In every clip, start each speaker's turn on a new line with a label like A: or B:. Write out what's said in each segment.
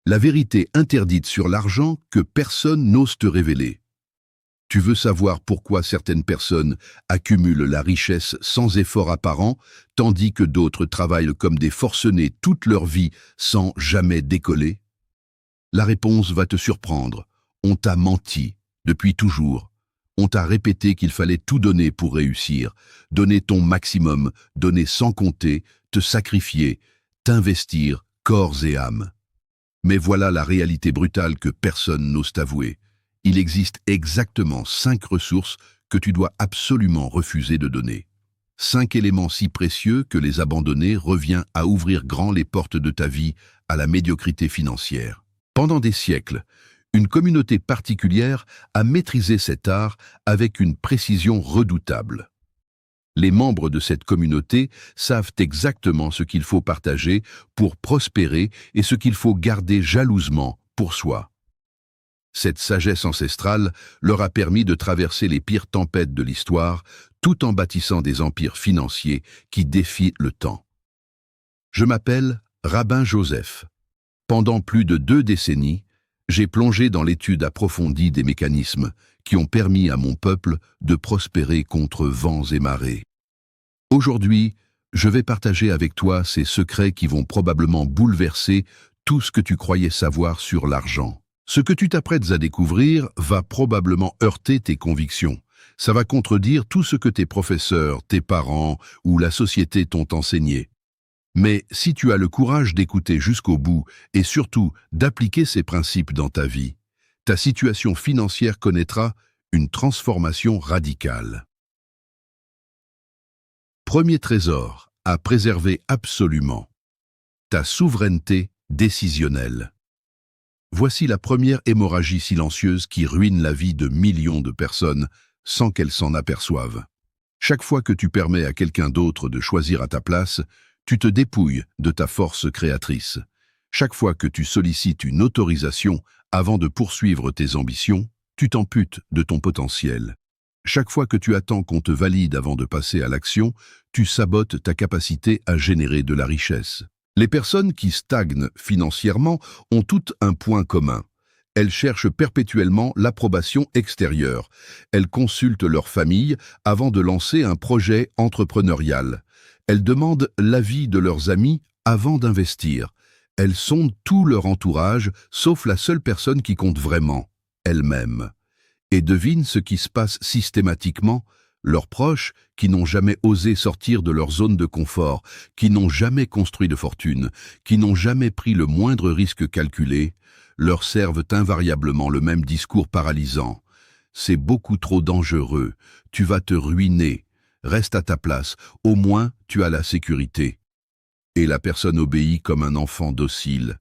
A: La vérité interdite sur l'argent que personne n'ose te révéler. Tu veux savoir pourquoi certaines personnes accumulent la richesse sans effort apparent, tandis que d'autres travaillent comme des forcenés toute leur vie sans jamais décoller? La réponse va te surprendre. On t'a menti, depuis toujours. On t'a répété qu'il fallait tout donner pour réussir, donner ton maximum, donner sans compter, te sacrifier, t'investir corps et âme. Mais voilà la réalité brutale que personne n'ose t'avouer. Il existe exactement 5 ressources que tu dois absolument refuser de donner. 5 éléments si précieux que les abandonner revient à ouvrir grand les portes de ta vie à la médiocrité financière. Pendant des siècles, une communauté particulière a maîtrisé cet art avec une précision redoutable. Les membres de cette communauté savent exactement ce qu'il faut partager pour prospérer et ce qu'il faut garder jalousement pour soi. Cette sagesse ancestrale leur a permis de traverser les pires tempêtes de l'histoire, tout en bâtissant des empires financiers qui défient le temps. Je m'appelle Rabbin Joseph. Pendant plus de 2 décennies, j'ai plongé dans l'étude approfondie des mécanismes qui ont permis à mon peuple de prospérer contre vents et marées. Aujourd'hui, je vais partager avec toi ces secrets qui vont probablement bouleverser tout ce que tu croyais savoir sur l'argent. Ce que tu t'apprêtes à découvrir va probablement heurter tes convictions. Ça va contredire tout ce que tes professeurs, tes parents ou la société t'ont enseigné. Mais si tu as le courage d'écouter jusqu'au bout et surtout d'appliquer ces principes dans ta vie, ta situation financière connaîtra une transformation radicale. Premier trésor à préserver absolument. Ta souveraineté décisionnelle. Voici la première hémorragie silencieuse qui ruine la vie de millions de personnes sans qu'elles s'en aperçoivent. Chaque fois que tu permets à quelqu'un d'autre de choisir à ta place, tu te dépouilles de ta force créatrice. Chaque fois que tu sollicites une autorisation avant de poursuivre tes ambitions, tu t'amputes de ton potentiel. Chaque fois que tu attends qu'on te valide avant de passer à l'action, tu sabotes ta capacité à générer de la richesse. Les personnes qui stagnent financièrement ont toutes un point commun. Elles cherchent perpétuellement l'approbation extérieure. Elles consultent leur famille avant de lancer un projet entrepreneurial. Elles demandent l'avis de leurs amis avant d'investir. Elles sondent tout leur entourage, sauf la seule personne qui compte vraiment, elles-mêmes. Et devine ce qui se passe systématiquement. Leurs proches, qui n'ont jamais osé sortir de leur zone de confort, qui n'ont jamais construit de fortune, qui n'ont jamais pris le moindre risque calculé, leur servent invariablement le même discours paralysant. C'est beaucoup trop dangereux, tu vas te ruiner, reste à ta place, au moins tu as la sécurité. Et la personne obéit comme un enfant docile.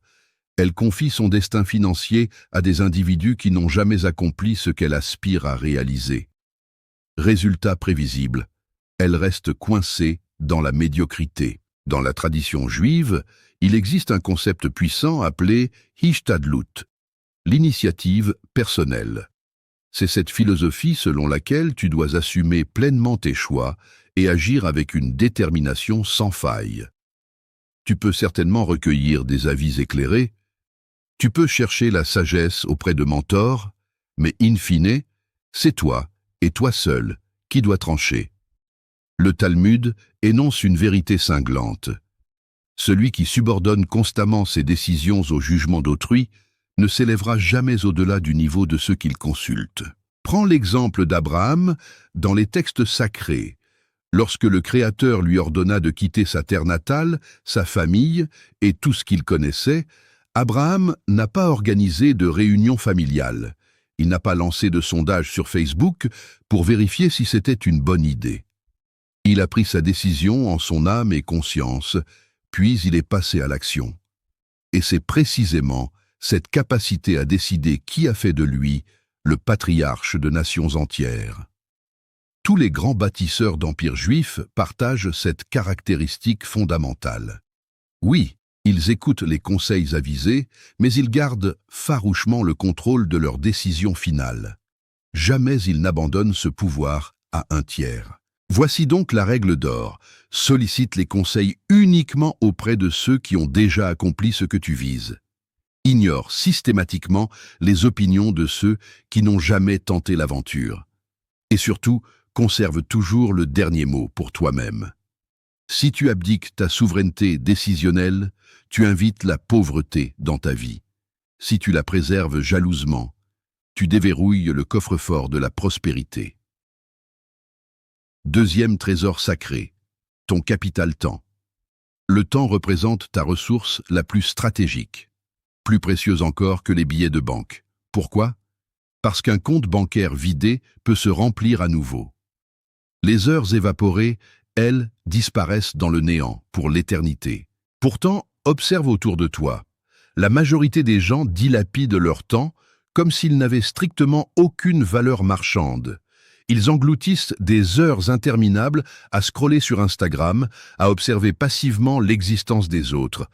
A: Elle confie son destin financier à des individus qui n'ont jamais accompli ce qu'elle aspire à réaliser. Résultat prévisible, elle reste coincée dans la médiocrité. Dans la tradition juive, il existe un concept puissant appelé Hishtadlut, l'initiative personnelle. C'est cette philosophie selon laquelle tu dois assumer pleinement tes choix et agir avec une détermination sans faille. Tu peux certainement recueillir des avis éclairés, tu peux chercher la sagesse auprès de mentors, mais in fine, c'est toi, et toi seul, qui dois trancher. Le Talmud énonce une vérité cinglante. Celui qui subordonne constamment ses décisions au jugement d'autrui ne s'élèvera jamais au-delà du niveau de ceux qu'il consulte. Prends l'exemple d'Abraham dans les textes sacrés. Lorsque le Créateur lui ordonna de quitter sa terre natale, sa famille et tout ce qu'il connaissait, Abraham n'a pas organisé de réunion familiale. Il n'a pas lancé de sondage sur Facebook pour vérifier si c'était une bonne idée. Il a pris sa décision en son âme et conscience, puis il est passé à l'action. Et c'est précisément cette capacité à décider qui a fait de lui le patriarche de nations entières. Tous les grands bâtisseurs d'empires juifs partagent cette caractéristique fondamentale. Oui, ils écoutent les conseils avisés, mais ils gardent farouchement le contrôle de leurs décisions finales. Jamais ils n'abandonnent ce pouvoir à un tiers. Voici donc la règle d'or. Sollicite les conseils uniquement auprès de ceux qui ont déjà accompli ce que tu vises. Ignore systématiquement les opinions de ceux qui n'ont jamais tenté l'aventure. Et surtout, conserve toujours le dernier mot pour toi-même. Si tu abdiques ta souveraineté décisionnelle, tu invites la pauvreté dans ta vie. Si tu la préserves jalousement, tu déverrouilles le coffre-fort de la prospérité. Deuxième trésor sacré, ton capital temps. Le temps représente ta ressource la plus stratégique, plus précieuse encore que les billets de banque. Pourquoi? Parce qu'un compte bancaire vidé peut se remplir à nouveau. Les heures évaporées, elles, disparaissent dans le néant pour l'éternité. Pourtant, observe autour de toi. La majorité des gens dilapident leur temps comme s'ils n'avaient strictement aucune valeur marchande. Ils engloutissent des heures interminables à scroller sur Instagram, à observer passivement l'existence des autres.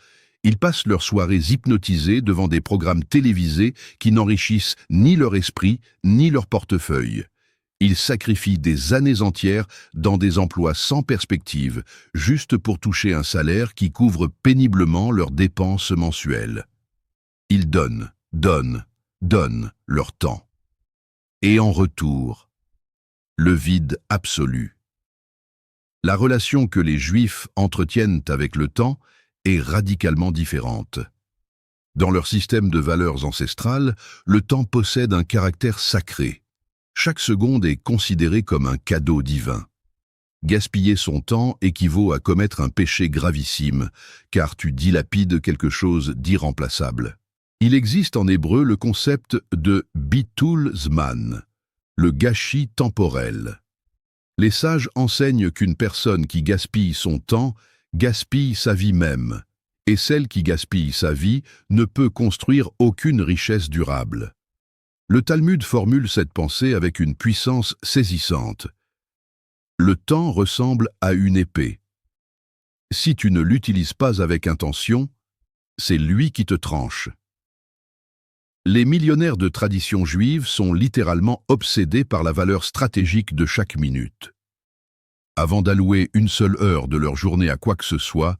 A: Ils passent leurs soirées hypnotisés devant des programmes télévisés qui n'enrichissent ni leur esprit, ni leur portefeuille. Ils sacrifient des années entières dans des emplois sans perspective, juste pour toucher un salaire qui couvre péniblement leurs dépenses mensuelles. Ils donnent leur temps. Et en retour, le vide absolu. La relation que les Juifs entretiennent avec le temps est radicalement différente. Dans leur système de valeurs ancestrales, le temps possède un caractère sacré. Chaque seconde est considérée comme un cadeau divin. Gaspiller son temps équivaut à commettre un péché gravissime, car tu dilapides quelque chose d'irremplaçable. Il existe en hébreu le concept de bitul zman, le gâchis temporel. Les sages enseignent qu'une personne qui gaspille son temps gaspille sa vie même, et celle qui gaspille sa vie ne peut construire aucune richesse durable. Le Talmud formule cette pensée avec une puissance saisissante. Le temps ressemble à une épée. Si tu ne l'utilises pas avec intention, c'est lui qui te tranche. Les millionnaires de tradition juive sont littéralement obsédés par la valeur stratégique de chaque minute. Avant d'allouer une seule heure de leur journée à quoi que ce soit,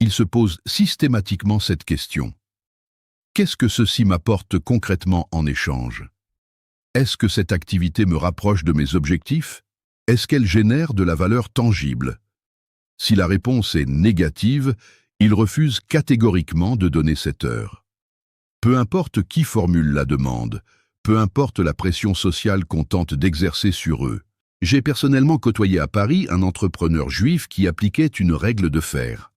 A: ils se posent systématiquement cette question. Qu'est-ce que ceci m'apporte concrètement en échange? Est-ce que cette activité me rapproche de mes objectifs? Est-ce qu'elle génère de la valeur tangible? Si la réponse est négative, ils refusent catégoriquement de donner cette heure. Peu importe qui formule la demande, peu importe la pression sociale qu'on tente d'exercer sur eux. J'ai personnellement côtoyé à Paris un entrepreneur juif qui appliquait une règle de fer.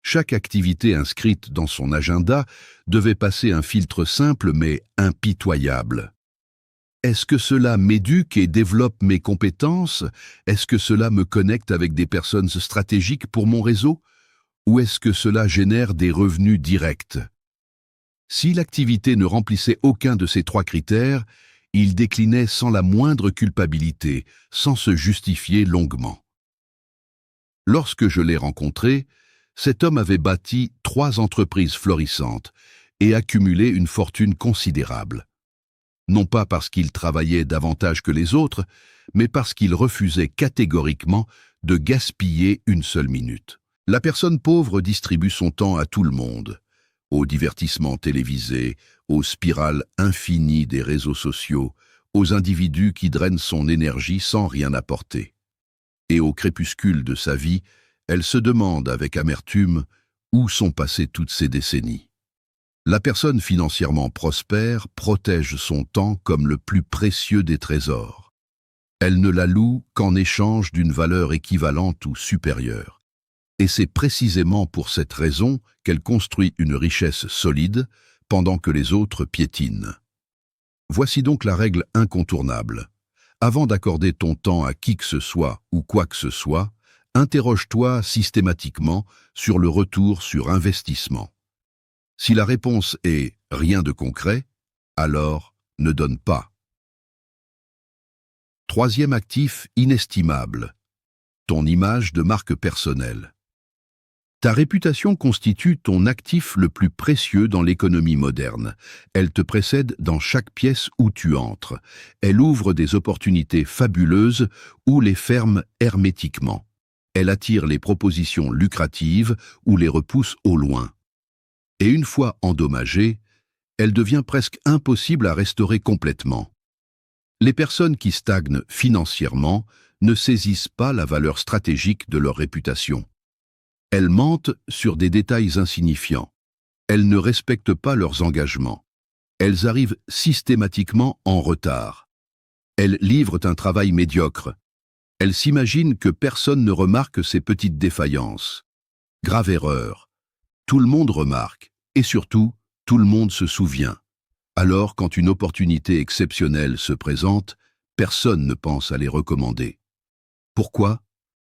A: Chaque activité inscrite dans son agenda devait passer un filtre simple mais impitoyable. Est-ce que cela m'éduque et développe mes compétences? Est-ce que cela me connecte avec des personnes stratégiques pour mon réseau? Ou est-ce que cela génère des revenus directs? Si l'activité ne remplissait aucun de ces trois critères, il déclinait sans la moindre culpabilité, sans se justifier longuement. Lorsque je l'ai rencontré, cet homme avait bâti 3 entreprises florissantes et accumulé une fortune considérable. Non pas parce qu'il travaillait davantage que les autres, mais parce qu'il refusait catégoriquement de gaspiller une seule minute. La personne pauvre distribue son temps à tout le monde, aux divertissements télévisés, aux spirales infinies des réseaux sociaux, aux individus qui drainent son énergie sans rien apporter. Et au crépuscule de sa vie, elle se demande avec amertume où sont passées toutes ces décennies. La personne financièrement prospère protège son temps comme le plus précieux des trésors. Elle ne l'alloue qu'en échange d'une valeur équivalente ou supérieure. Et c'est précisément pour cette raison qu'elle construit une richesse solide pendant que les autres piétinent. Voici donc la règle incontournable. Avant d'accorder ton temps à qui que ce soit ou quoi que ce soit, interroge-toi systématiquement sur le retour sur investissement. Si la réponse est « rien de concret », alors ne donne pas. Troisième actif inestimable, ton image de marque personnelle. Ta réputation constitue ton actif le plus précieux dans l'économie moderne. Elle te précède dans chaque pièce où tu entres. Elle ouvre des opportunités fabuleuses ou les ferme hermétiquement. Elle attire les propositions lucratives ou les repousse au loin. Et une fois endommagée, elle devient presque impossible à restaurer complètement. Les personnes qui stagnent financièrement ne saisissent pas la valeur stratégique de leur réputation. Elles mentent sur des détails insignifiants. Elles ne respectent pas leurs engagements. Elles arrivent systématiquement en retard. Elles livrent un travail médiocre. Elles s'imaginent que personne ne remarque ces petites défaillances. Grave erreur. Tout le monde remarque, et surtout, tout le monde se souvient. Alors, quand une opportunité exceptionnelle se présente, personne ne pense à les recommander. Pourquoi?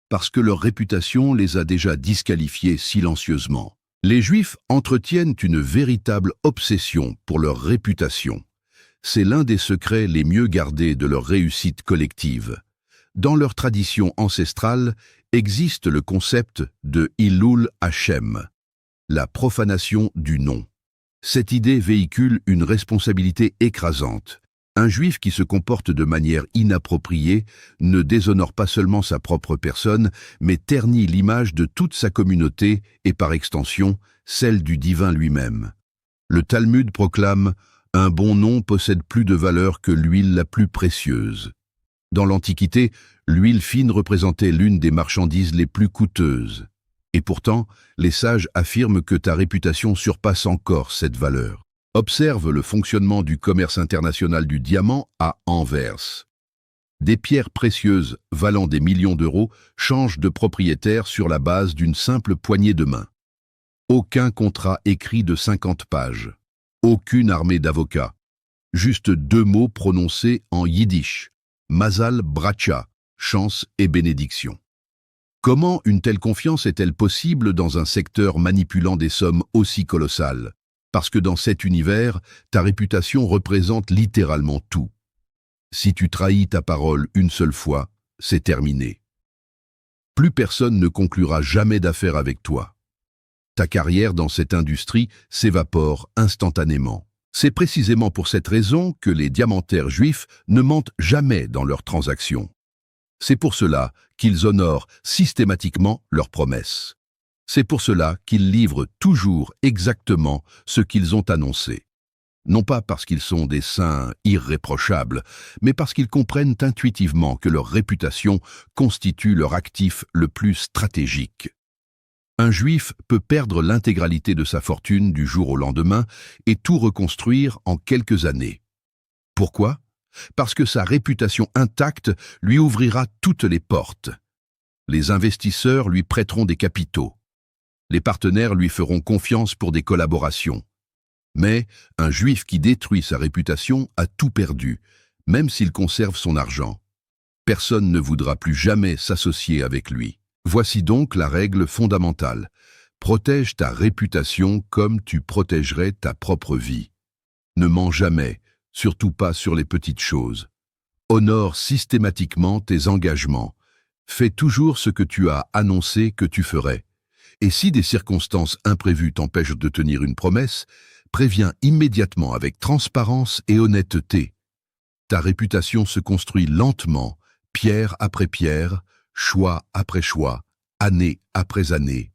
A: Parce que leur réputation les a déjà disqualifiés silencieusement. Les Juifs entretiennent une véritable obsession pour leur réputation. C'est l'un des secrets les mieux gardés de leur réussite collective. Dans leur tradition ancestrale existe le concept de Hilul Hashem, la profanation du nom. Cette idée véhicule une responsabilité écrasante. Un Juif qui se comporte de manière inappropriée ne déshonore pas seulement sa propre personne, mais ternit l'image de toute sa communauté et par extension, celle du divin lui-même. Le Talmud proclame « Un bon nom possède plus de valeur que l'huile la plus précieuse ». Dans l'Antiquité, l'huile fine représentait l'une des marchandises les plus coûteuses. Et pourtant, les sages affirment que ta réputation surpasse encore cette valeur. Observe le fonctionnement du commerce international du diamant à Anvers. Des pierres précieuses valant des millions d'euros changent de propriétaire sur la base d'une simple poignée de main. Aucun contrat écrit de 50 pages. Aucune armée d'avocats. Juste 2 mots prononcés en yiddish. Mazal bracha, chance et bénédiction. Comment une telle confiance est-elle possible dans un secteur manipulant des sommes aussi colossales? Parce que dans cet univers, ta réputation représente littéralement tout. Si tu trahis ta parole une seule fois, c'est terminé. Plus personne ne conclura jamais d'affaires avec toi. Ta carrière dans cette industrie s'évapore instantanément. C'est précisément pour cette raison que les diamantaires juifs ne mentent jamais dans leurs transactions. C'est pour cela qu'ils honorent systématiquement leurs promesses. C'est pour cela qu'ils livrent toujours exactement ce qu'ils ont annoncé. Non pas parce qu'ils sont des saints irréprochables, mais parce qu'ils comprennent intuitivement que leur réputation constitue leur actif le plus stratégique. Un juif peut perdre l'intégralité de sa fortune du jour au lendemain et tout reconstruire en quelques années. Pourquoi? Parce que sa réputation intacte lui ouvrira toutes les portes. Les investisseurs lui prêteront des capitaux. Les partenaires lui feront confiance pour des collaborations. Mais un juif qui détruit sa réputation a tout perdu, même s'il conserve son argent. Personne ne voudra plus jamais s'associer avec lui. Voici donc la règle fondamentale. Protège ta réputation comme tu protégerais ta propre vie. Ne mens jamais, surtout pas sur les petites choses. Honore systématiquement tes engagements. Fais toujours ce que tu as annoncé que tu ferais. Et si des circonstances imprévues t'empêchent de tenir une promesse, préviens immédiatement avec transparence et honnêteté. Ta réputation se construit lentement, pierre après pierre, choix après choix, année après année.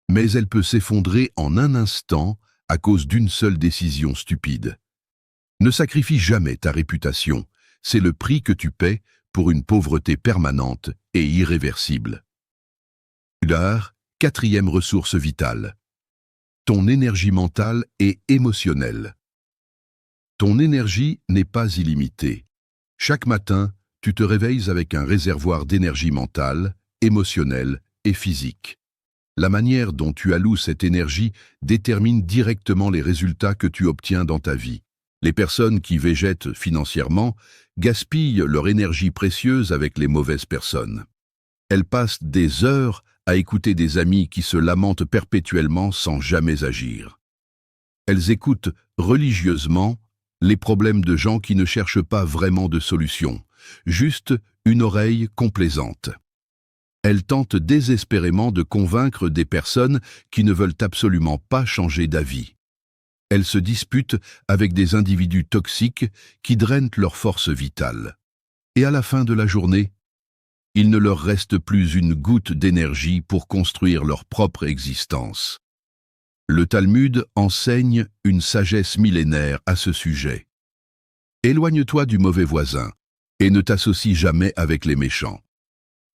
A: Mais elle peut s'effondrer en un instant à cause d'une seule décision stupide. Ne sacrifie jamais ta réputation, c'est le prix que tu paies pour une pauvreté permanente et irréversible. 4e ressource vitale. Ton énergie mentale et émotionnelle. Ton énergie n'est pas illimitée. Chaque matin, tu te réveilles avec un réservoir d'énergie mentale, émotionnelle et physique. La manière dont tu alloues cette énergie détermine directement les résultats que tu obtiens dans ta vie. Les personnes qui végètent financièrement gaspillent leur énergie précieuse avec les mauvaises personnes. Elles passent des heures à écouter des amis qui se lamentent perpétuellement sans jamais agir. Elles écoutent religieusement les problèmes de gens qui ne cherchent pas vraiment de solution, juste une oreille complaisante. Elles tentent désespérément de convaincre des personnes qui ne veulent absolument pas changer d'avis. Elles se disputent avec des individus toxiques qui drainent leur force vitale. Et à la fin de la journée, il ne leur reste plus une goutte d'énergie pour construire leur propre existence. Le Talmud enseigne une sagesse millénaire à ce sujet. Éloigne-toi du mauvais voisin et ne t'associe jamais avec les méchants.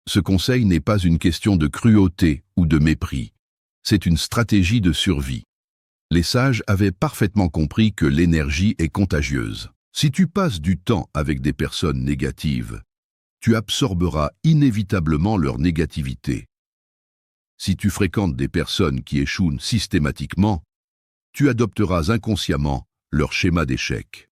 A: Ce conseil n'est pas une question de cruauté ou de mépris. C'est une stratégie de survie. Les sages avaient parfaitement compris que l'énergie est contagieuse. Si tu passes du temps avec des personnes négatives, tu absorberas inévitablement leur négativité. Si tu fréquentes des personnes qui échouent systématiquement, tu adopteras inconsciemment leur schéma d'échec.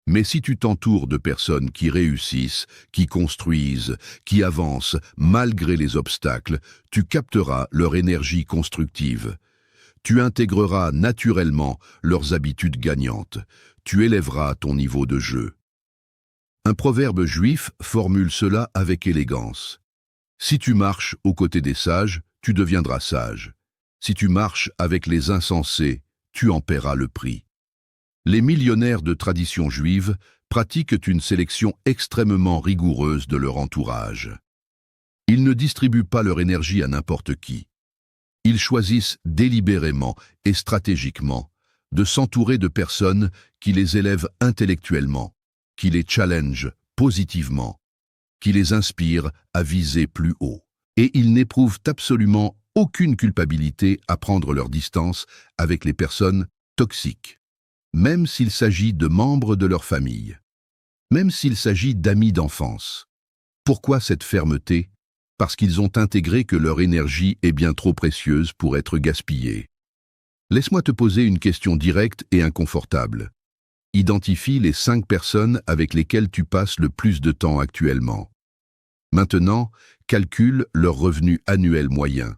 A: Mais si tu t'entoures de personnes qui réussissent, qui construisent, qui avancent malgré les obstacles, tu capteras leur énergie constructive. Tu intégreras naturellement leurs habitudes gagnantes. Tu élèveras ton niveau de jeu. Un proverbe juif formule cela avec élégance. Si tu marches aux côtés des sages, tu deviendras sage. Si tu marches avec les insensés, tu en paieras le prix. Les millionnaires de tradition juive pratiquent une sélection extrêmement rigoureuse de leur entourage. Ils ne distribuent pas leur énergie à n'importe qui. Ils choisissent délibérément et stratégiquement de s'entourer de personnes qui les élèvent intellectuellement, qui les challengent positivement, qui les inspirent à viser plus haut. Et ils n'éprouvent absolument aucune culpabilité à prendre leur distance avec les personnes toxiques, même s'il s'agit de membres de leur famille, même s'il s'agit d'amis d'enfance. Pourquoi cette fermeté? Parce qu'ils ont intégré que leur énergie est bien trop précieuse pour être gaspillée. Laisse-moi te poser une question directe et inconfortable. Identifie les 5 personnes avec lesquelles tu passes le plus de temps actuellement. Maintenant, calcule leur revenu annuel moyen.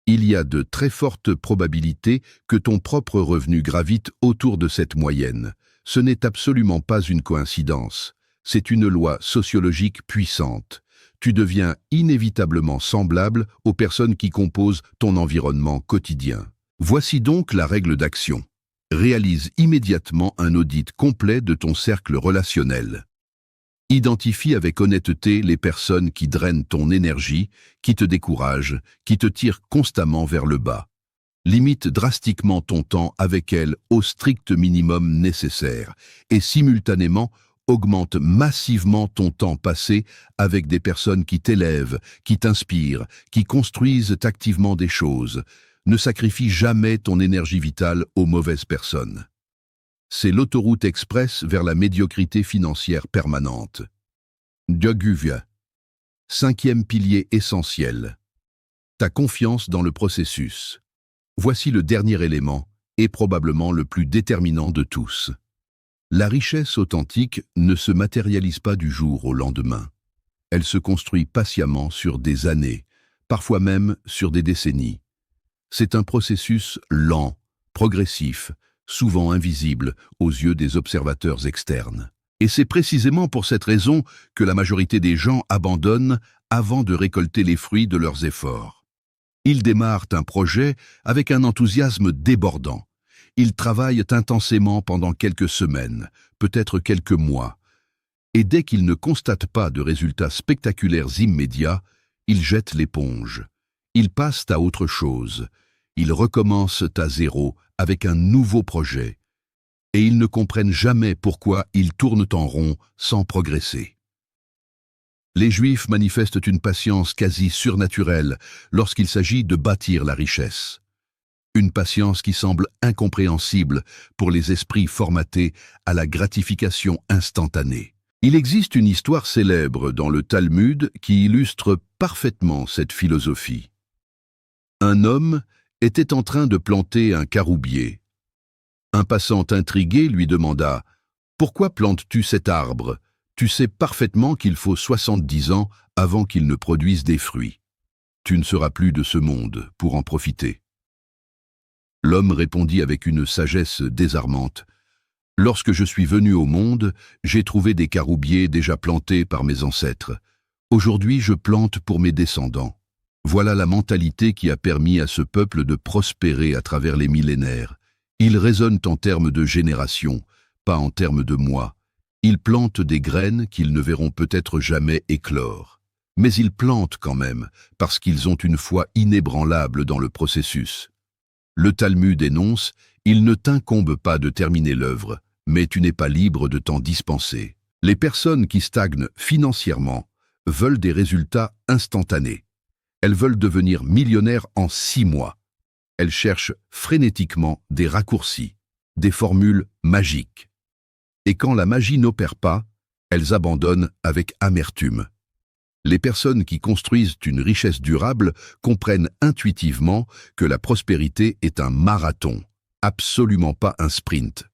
A: Il y a de très fortes probabilités que ton propre revenu gravite autour de cette moyenne. Ce n'est absolument pas une coïncidence. C'est une loi sociologique puissante. Tu deviens inévitablement semblable aux personnes qui composent ton environnement quotidien. Voici donc la règle d'action. Réalise immédiatement un audit complet de ton cercle relationnel. Identifie avec honnêteté les personnes qui drainent ton énergie, qui te découragent, qui te tirent constamment vers le bas. Limite drastiquement ton temps avec elles au strict minimum nécessaire et simultanément augmente massivement ton temps passé avec des personnes qui t'élèvent, qui t'inspirent, qui construisent activement des choses. Ne sacrifie jamais ton énergie vitale aux mauvaises personnes. C'est l'autoroute express vers la médiocrité financière permanente. Dioguvia. 5e pilier essentiel. Ta confiance dans le processus. Voici le dernier élément, et probablement le plus déterminant de tous. La richesse authentique ne se matérialise pas du jour au lendemain. Elle se construit patiemment sur des années, parfois même sur des décennies. C'est un processus lent, progressif, souvent invisible aux yeux des observateurs externes. Et c'est précisément pour cette raison que la majorité des gens abandonnent avant de récolter les fruits de leurs efforts. Ils démarrent un projet avec un enthousiasme débordant. Ils travaillent intensément pendant quelques semaines, peut-être quelques mois. Et dès qu'ils ne constatent pas de résultats spectaculaires immédiats, ils jettent l'éponge. Ils passent à autre chose. Ils recommencent à zéro avec un nouveau projet. Et ils ne comprennent jamais pourquoi ils tournent en rond sans progresser. Les Juifs manifestent une patience quasi surnaturelle lorsqu'il s'agit de bâtir la richesse. Une patience qui semble incompréhensible pour les esprits formatés à la gratification instantanée. Il existe une histoire célèbre dans le Talmud qui illustre parfaitement cette philosophie. Un homme était en train de planter un caroubier. Un passant intrigué lui demanda « Pourquoi plantes-tu cet arbre? Tu sais parfaitement qu'il faut 70 ans avant qu'il ne produise des fruits. Tu ne seras plus de ce monde pour en profiter. » L'homme répondit avec une sagesse désarmante. « Lorsque je suis venu au monde, j'ai trouvé des caroubiers déjà plantés par mes ancêtres. Aujourd'hui, je plante pour mes descendants. Voilà la mentalité qui a permis à ce peuple de prospérer à travers les millénaires. Ils raisonnent en termes de génération, pas en termes de mois. Ils plantent des graines qu'ils ne verront peut-être jamais éclore. Mais ils plantent quand même, parce qu'ils ont une foi inébranlable dans le processus. Le Talmud énonce « Il ne t'incombe pas de terminer l'œuvre, mais tu n'es pas libre de t'en dispenser ». Les personnes qui stagnent financièrement veulent des résultats instantanés. Elles veulent devenir millionnaires en 6 mois. Elles cherchent frénétiquement des raccourcis, des formules magiques. Et quand la magie n'opère pas, elles abandonnent avec amertume. Les personnes qui construisent une richesse durable comprennent intuitivement que la prospérité est un marathon, absolument pas un sprint.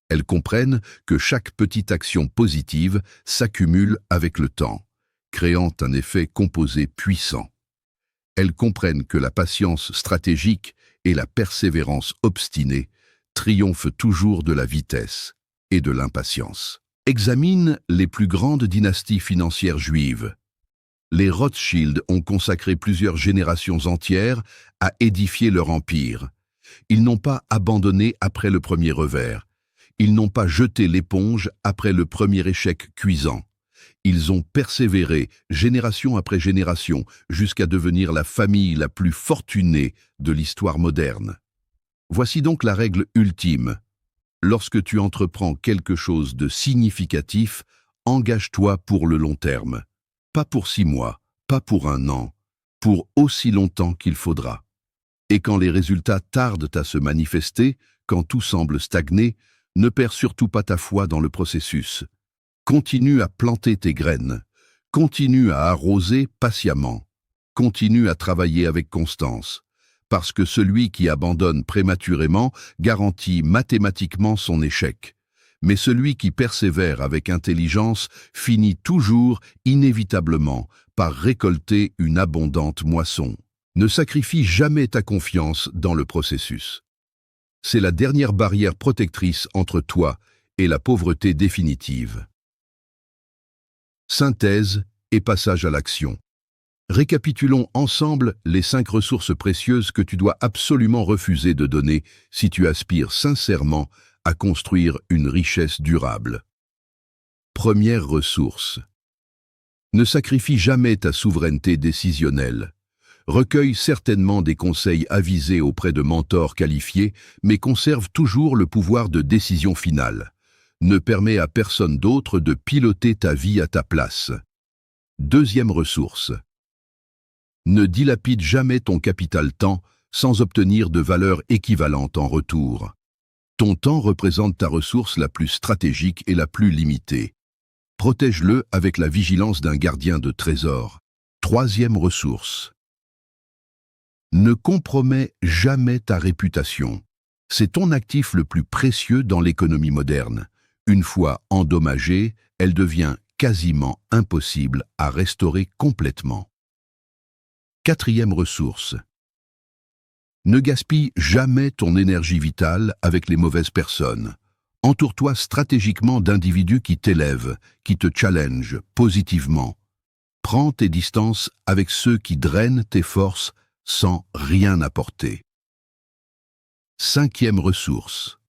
A: Elles comprennent que chaque petite action positive s'accumule avec le temps, créant un effet composé puissant. Elles comprennent que la patience stratégique et la persévérance obstinée triomphent toujours de la vitesse et de l'impatience. Examine les plus grandes dynasties financières juives. Les Rothschild ont consacré plusieurs générations entières à édifier leur empire. Ils n'ont pas abandonné après le premier revers. Ils n'ont pas jeté l'éponge après le premier échec cuisant. Ils ont persévéré génération après génération jusqu'à devenir la famille la plus fortunée de l'histoire moderne. Voici donc la règle ultime. Lorsque tu entreprends quelque chose de significatif, engage-toi pour le long terme. Pas pour 6 mois, pas pour 1 an, pour aussi longtemps qu'il faudra. Et quand les résultats tardent à se manifester, quand tout semble stagner, ne perds surtout pas ta foi dans le processus. Continue à planter tes graines, continue à arroser patiemment, continue à travailler avec constance, parce que celui qui abandonne prématurément garantit mathématiquement son échec. Mais celui qui persévère avec intelligence finit toujours, inévitablement, par récolter une abondante moisson. Ne sacrifie jamais ta confiance dans le processus. C'est la dernière barrière protectrice entre toi et la pauvreté définitive. Synthèse et passage à l'action. Récapitulons ensemble les 5 ressources précieuses que tu dois absolument refuser de donner si tu aspires sincèrement à construire une richesse durable. Première ressource. Ne sacrifie jamais ta souveraineté décisionnelle. Recueille certainement des conseils avisés auprès de mentors qualifiés, mais conserve toujours le pouvoir de décision finale. Ne permets à personne d'autre de piloter ta vie à ta place. Deuxième ressource. Ne dilapide jamais ton capital temps sans obtenir de valeur équivalente en retour. Ton temps représente ta ressource la plus stratégique et la plus limitée. Protège-le avec la vigilance d'un gardien de trésor. Troisième ressource. Ne compromets jamais ta réputation. C'est ton actif le plus précieux dans l'économie moderne. Une fois endommagée, elle devient quasiment impossible à restaurer complètement. Quatrième ressource. Ne gaspille jamais ton énergie vitale avec les mauvaises personnes. Entoure-toi stratégiquement d'individus qui t'élèvent, qui te challengent positivement. Prends tes distances avec ceux qui drainent tes forces sans rien apporter. Cinquième ressource.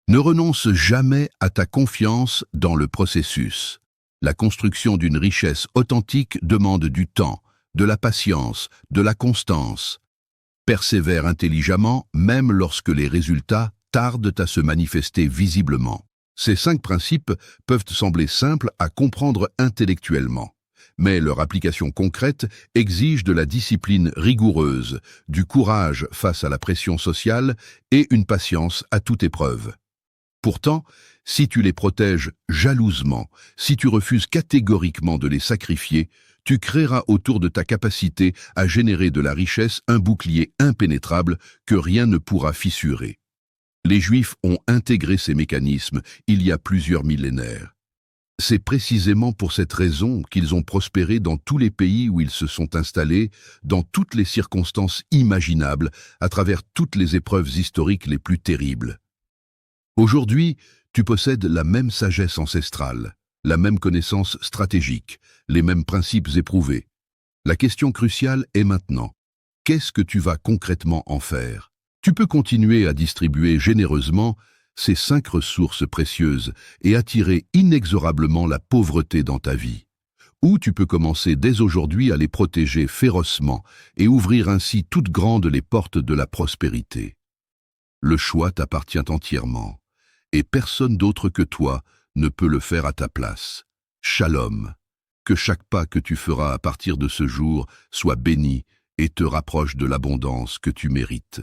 A: Ne renonce jamais à ta confiance dans le processus. La construction d'une richesse authentique demande du temps, de la patience, de la constance. Persévère intelligemment, même lorsque les résultats tardent à se manifester visiblement. Ces 5 principes peuvent sembler simples à comprendre intellectuellement, mais leur application concrète exige de la discipline rigoureuse, du courage face à la pression sociale et une patience à toute épreuve. Pourtant, si tu les protèges jalousement, si tu refuses catégoriquement de les sacrifier, tu créeras autour de ta capacité à générer de la richesse un bouclier impénétrable que rien ne pourra fissurer. Les Juifs ont intégré ces mécanismes il y a plusieurs millénaires. C'est précisément pour cette raison qu'ils ont prospéré dans tous les pays où ils se sont installés, dans toutes les circonstances imaginables, à travers toutes les épreuves historiques les plus terribles. Aujourd'hui, tu possèdes la même sagesse ancestrale, la même connaissance stratégique, les mêmes principes éprouvés. La question cruciale est maintenant, qu'est-ce que tu vas concrètement en faire? Tu peux continuer à distribuer généreusement ces 5 ressources précieuses et attirer inexorablement la pauvreté dans ta vie. Ou tu peux commencer dès aujourd'hui à les protéger férocement et ouvrir ainsi toutes grandes les portes de la prospérité. Le choix t'appartient entièrement, et personne d'autre que toi ne peut le faire à ta place. Shalom. Que chaque pas que tu feras à partir de ce jour soit béni et te rapproche de l'abondance que tu mérites.